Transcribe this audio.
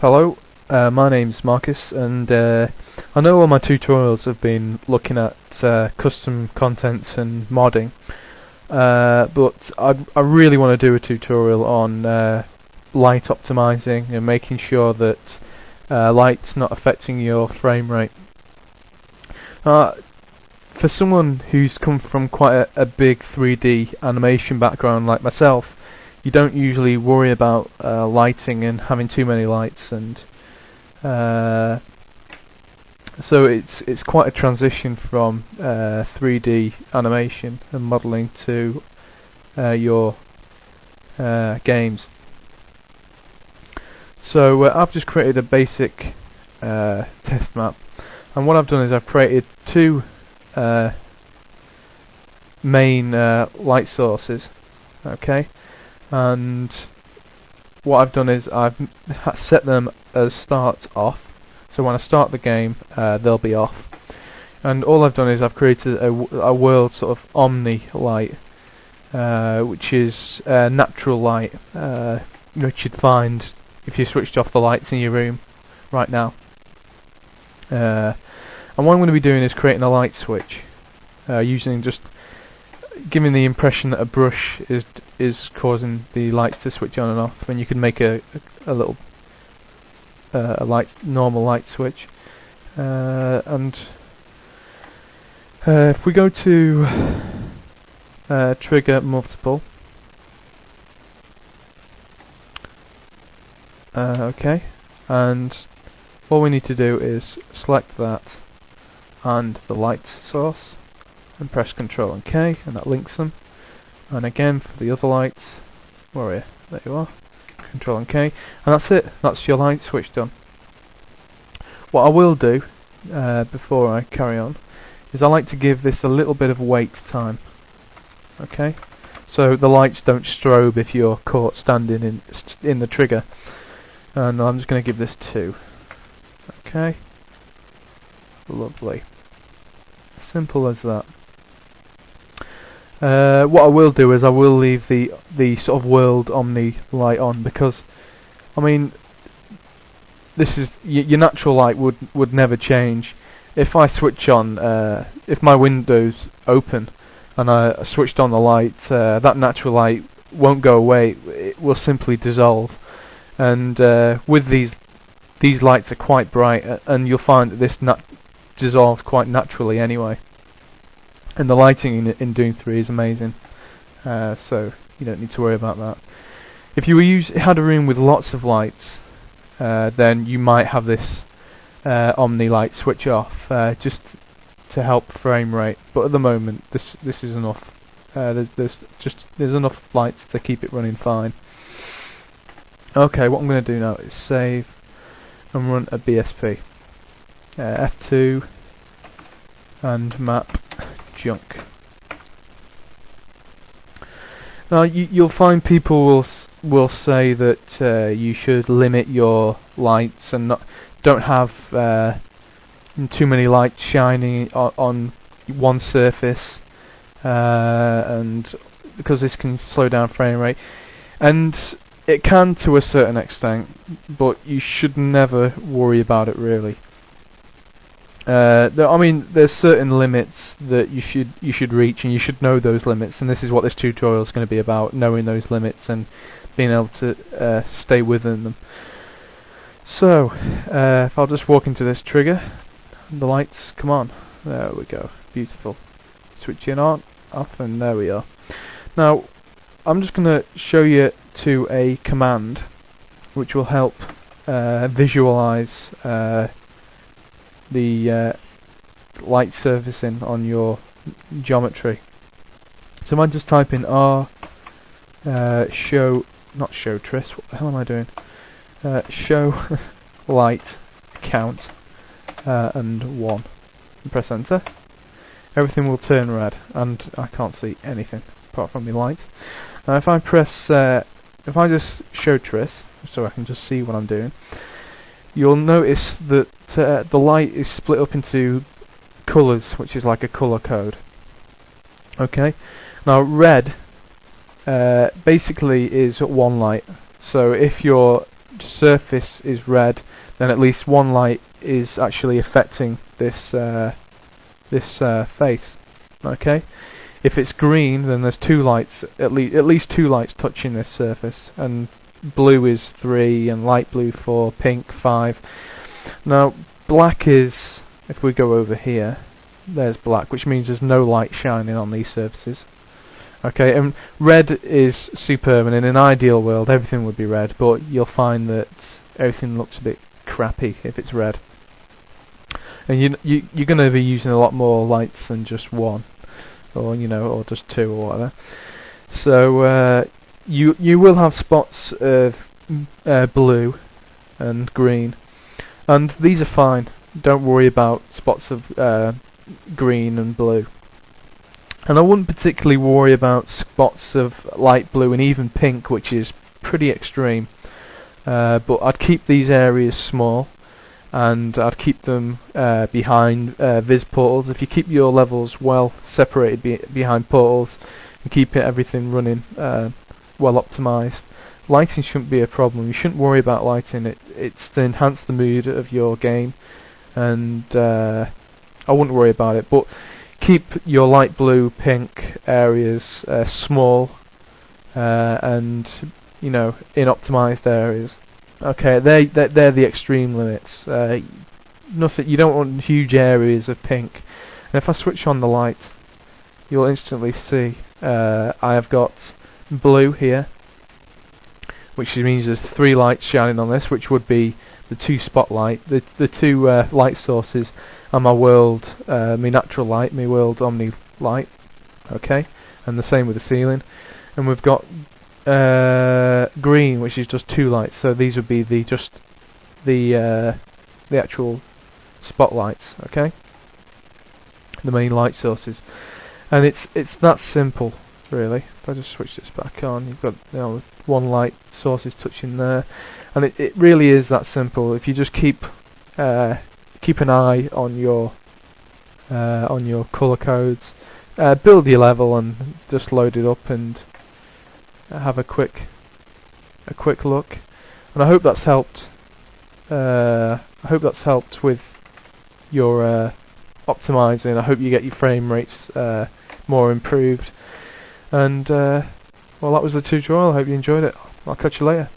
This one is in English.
Hello, my name's Marcus, and I know all my tutorials have been looking at custom contents and modding, but I really want to do a tutorial on light optimizing and making sure that light's not affecting your frame rate. For someone who's come from quite a big 3D animation background like myself, you don't usually worry about lighting and having too many lights, and so it's quite a transition from 3D animation and modeling to your games. So I've just created a basic test map, and what I've done is I've created two main light sources. Okay. And what I've done is I've set them as start off, so when I start the game they'll be off, and all I've done is I've created a world sort of omni light, which is natural light, which you'd find if you switched off the lights in your room right now. And what I'm going to be doing is creating a light switch, using just giving the impression that a brush is causing the lights to switch on and off, and you can make a little normal light switch. And if we go to trigger multiple, okay, and all we need to do is select that and the light source, and press Ctrl and K, and that links them. And again for the other lights, where are you? There you are. Ctrl and K, and that's it. That's your light switch done. What I will do before I carry on is I like to give this a little bit of wait time. Okay, so the lights don't strobe if you're caught standing in the trigger. And I'm just going to give this 2. Okay, lovely. Simple as that. What I will do is I will leave the sort of world omni light on, because I mean this is your natural light would never change. If I switch on, if my window's open and I switched on the light, that natural light won't go away. It will simply dissolve. And with these lights are quite bright, and you'll find that this dissolves quite naturally anyway. And the lighting in Doom 3 is amazing, so you don't need to worry about that. If you had a room with lots of lights, then you might have this omni light switch off, just to help frame rate. But at the moment, this is enough. There's enough lights to keep it running fine. Okay, what I'm going to do now is save and run a BSP. F2 and map junk. Now you'll find people will say that you should limit your lights and don't have too many lights shining on one surface, and because this can slow down frame rate, and it can to a certain extent, but you should never worry about it really. I mean, there's certain limits that you should reach, and you should know those limits, and this is what this tutorial is going to be about: knowing those limits and being able to stay within them. So, if I'll just walk into this trigger, the lights come on. There we go, beautiful. Switching on, off, and there we are. Now, I'm just going to show you to a command which will help visualize the light surfacing on your geometry. So I might just type in R not show tris, what the hell am I doing? Show light count and 1, and press enter. Everything will turn red, and I can't see anything apart from the light. Now if I press if I just show tris, so I can just see what I'm doing, you'll notice that the light is split up into colours, which is like a colour code. Okay, now red basically is one light. So if your surface is red, then at least one light is actually affecting this face. Okay. If it's green, then there's two lights, at least two lights touching this surface, and blue is 3, and light blue 4, pink 5. Now, black is, if we go over here, there's black, which means there's no light shining on these surfaces. Okay, and red is superb, and in an ideal world everything would be red, but you'll find that everything looks a bit crappy if it's red. And you're going to be using a lot more lights than just one, or or just 2 or whatever. So you will have spots of blue and green, and these are fine. Don't worry about spots of green and blue. And I wouldn't particularly worry about spots of light blue and even pink, which is pretty extreme. But I'd keep these areas small, and I'd keep them behind viz portals. If you keep your levels well separated behind portals and keep everything running well optimized, lighting shouldn't be a problem. You shouldn't worry about lighting. It's to enhance the mood of your game, and I wouldn't worry about it. But keep your light blue, pink areas small, and in optimized areas. Okay, they're the extreme limits. Nothing. You don't want huge areas of pink. And if I switch on the light, you'll instantly see I have got blue here, which means there's 3 lights shining on this, which would be the 2 spotlight, the 2 light sources, and my world, my natural light, my world omni light. Okay, and the same with the ceiling. And we've got green, which is just 2 lights. So these would be the actual spotlights. Okay, the main light sources. And it's that simple, really. If I just switch this back on, you've got 1 light source is touching there, and it really is that simple. If you just keep an eye on your color codes, build your level and just load it up and have a quick look. And I hope that's helped. With your optimizing. I hope you get your frame rates more improved. And well, that was the tutorial. I hope you enjoyed it. I'll catch you later.